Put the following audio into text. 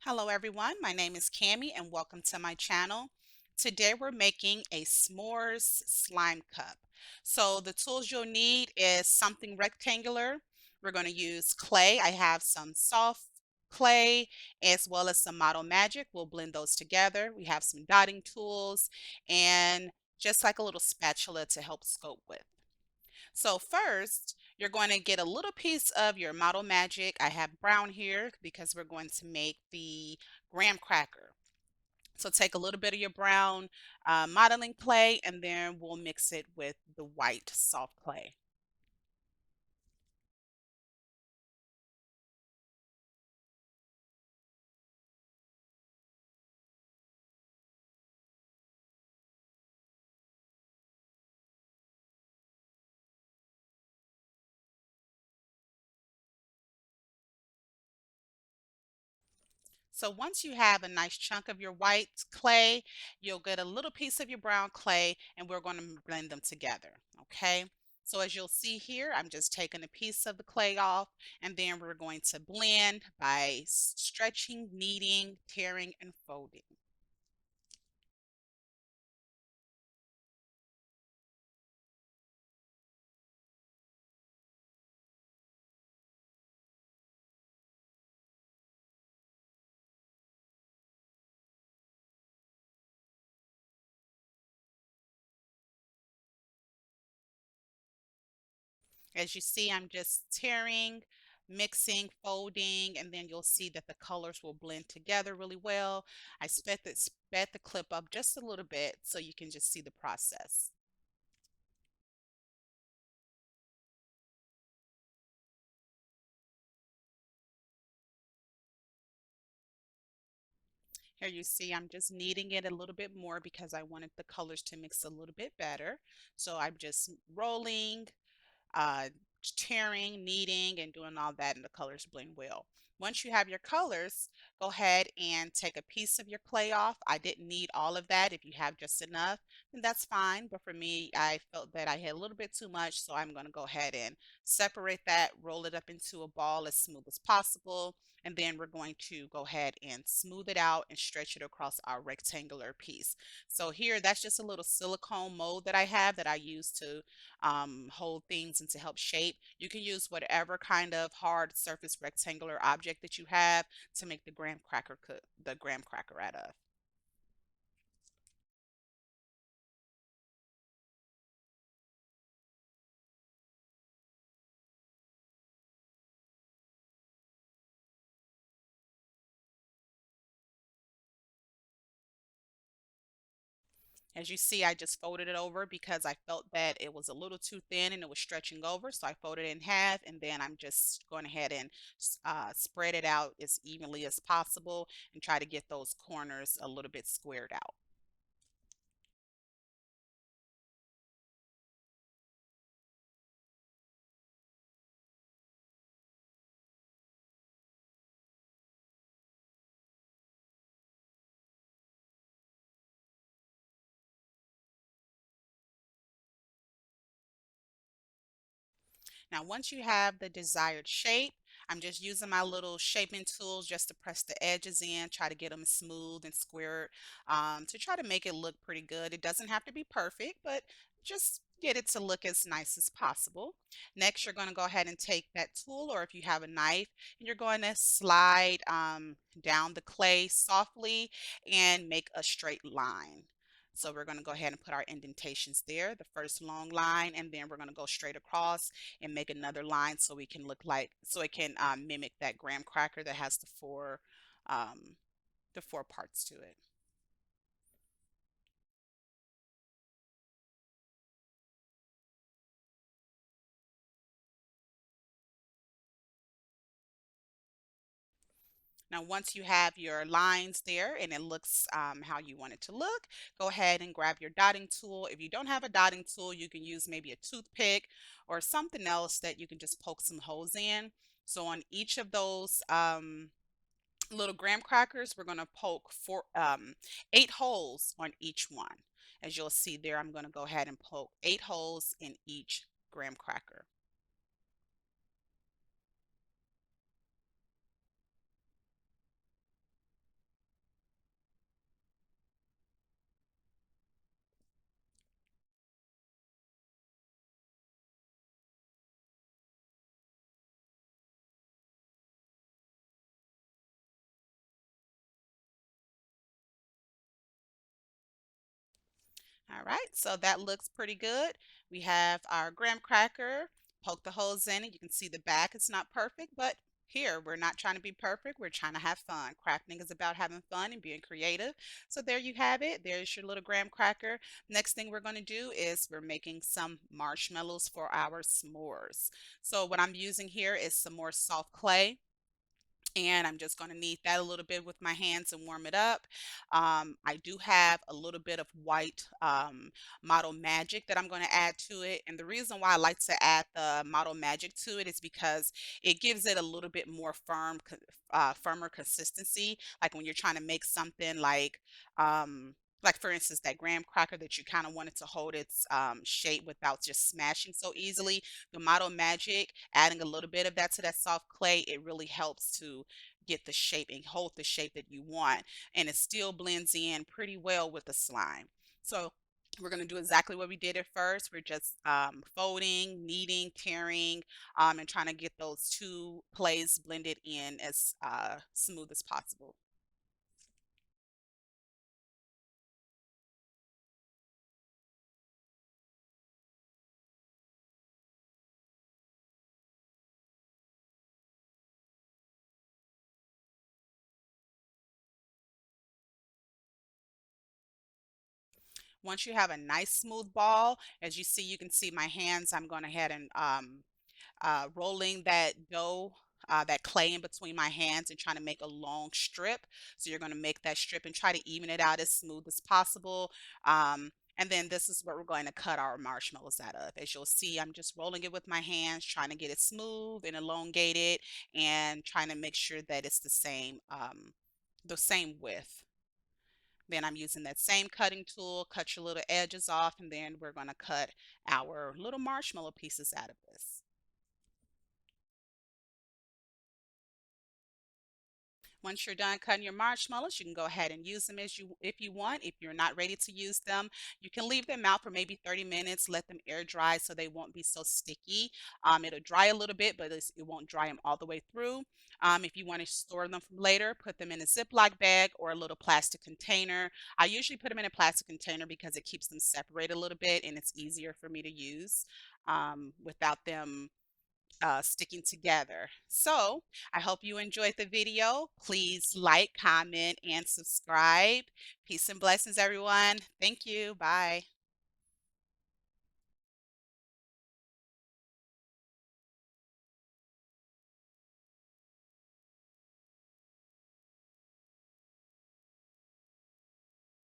Hello everyone, my name is Cami and welcome to my channel. Today we're making a s'mores slime cup. So the tools you'll need is something rectangular. We're going to use clay. I have some soft clay as well as some Model Magic. We'll blend those together. We have some dotting tools and just like a little spatula to help scope with. So first, you're going to get a little piece of your Model Magic. I have brown here because we're going to make the graham cracker. So take a little bit of your brown modeling clay and then we'll mix it with the white soft clay. So once you have a nice chunk of your white clay, you'll get a little piece of your brown clay and we're going to blend them together. Okay. So as you'll see here, I'm just taking a piece of the clay off and then we're going to blend by stretching, kneading, tearing, and folding. As you see, I'm just tearing, mixing, folding, and then you'll see that the colors will blend together really well. I sped the clip up just a little bit so you can just see the process. Here you see I'm just kneading it a little bit more because I wanted the colors to mix a little bit better. So I'm just rolling, uh, tearing, kneading, and doing all that, and the colors blend well. Once you have your colors, go ahead and take a piece of your clay off. I didn't need all of that. If you have just enough, then that's fine. But for me, I felt that I had a little bit too much, so I'm going to go ahead and separate that, roll it up into a ball as smooth as possible. And then we're going to go ahead and smooth it out and stretch it across our rectangular piece. So here, that's just a little silicone mold that I have that I use to hold things and to help shape. You can use whatever kind of hard surface rectangular object that you have to make the graham cracker out of. As you see, I just folded it over because I felt that it was a little too thin and it was stretching over. So I folded it in half and then I'm just going ahead and spread it out as evenly as possible and try to get those corners a little bit squared out. Now, once you have the desired shape, I'm just using my little shaping tools just to press the edges in, try to get them smooth and squared to try to make it look pretty good. It doesn't have to be perfect, but just get it to look as nice as possible. Next, you're going to go ahead and take that tool, or if you have a knife, and you're going to slide down the clay softly and make a straight line. So we're going to go ahead and put our indentations there, the first long line, and then we're going to go straight across and make another line so we can look like so it can mimic that graham cracker that has um, the four parts to it. Now, once you have your lines there and it looks how you want it to look, go ahead and grab your dotting tool. If you don't have a dotting tool, you can use maybe a toothpick or something else that you can just poke some holes in. So on each of those little graham crackers, we're going to poke 8 holes on each one. As you'll see there, I'm going to go ahead and poke 8 holes in each graham cracker. All right, so that looks pretty good. We have our graham cracker. Poke the holes in it. You can see the back. It's not perfect, but here we're not trying to be perfect. We're trying to have fun. Crafting is about having fun and being creative. So there you have it. There's your little graham cracker. Next thing we're going to do is we're making some marshmallows for our s'mores. So what I'm using here is some more soft clay, and I'm just going to knead that a little bit with my hands and warm it up. I do have a little bit of white Model Magic that I'm going to add to it. And the reason why I like to add the Model Magic to it is because it gives it a little bit more firmer consistency. Like when you're trying to make something like for instance, that graham cracker that you kind of wanted to hold its shape without just smashing so easily. The Model Magic, adding a little bit of that to that soft clay, it really helps to get the shape and hold the shape that you want. And it still blends in pretty well with the slime. So we're going to do exactly what we did at first. We're just folding, kneading, tearing, and trying to get those two clays blended in as smooth as possible. Once you have a nice smooth ball, as you see, you can see my hands. I'm going ahead and rolling that dough, that clay in between my hands and trying to make a long strip. So you're going to make that strip and try to even it out as smooth as possible. And then this is what we're going to cut our marshmallows out of. As you'll see, I'm just rolling it with my hands, trying to get it smooth and elongated and trying to make sure that it's the same width. Then I'm using that same cutting tool, cut your little edges off, and then we're going to cut our little marshmallow pieces out of this. Once you're done cutting your marshmallows, you can go ahead and use them as you if you want. If you're not ready to use them, you can leave them out for maybe 30 minutes, let them air dry so they won't be so sticky. It'll dry a little bit, but it won't dry them all the way through. If you want to store them for later, put them in a Ziploc bag or a little plastic container. I usually put them in a plastic container because it keeps them separated a little bit and it's easier for me to use without them sticking together. So I hope you enjoyed the video. Please like, comment, and subscribe. Peace and blessings, everyone. Thank you. Bye.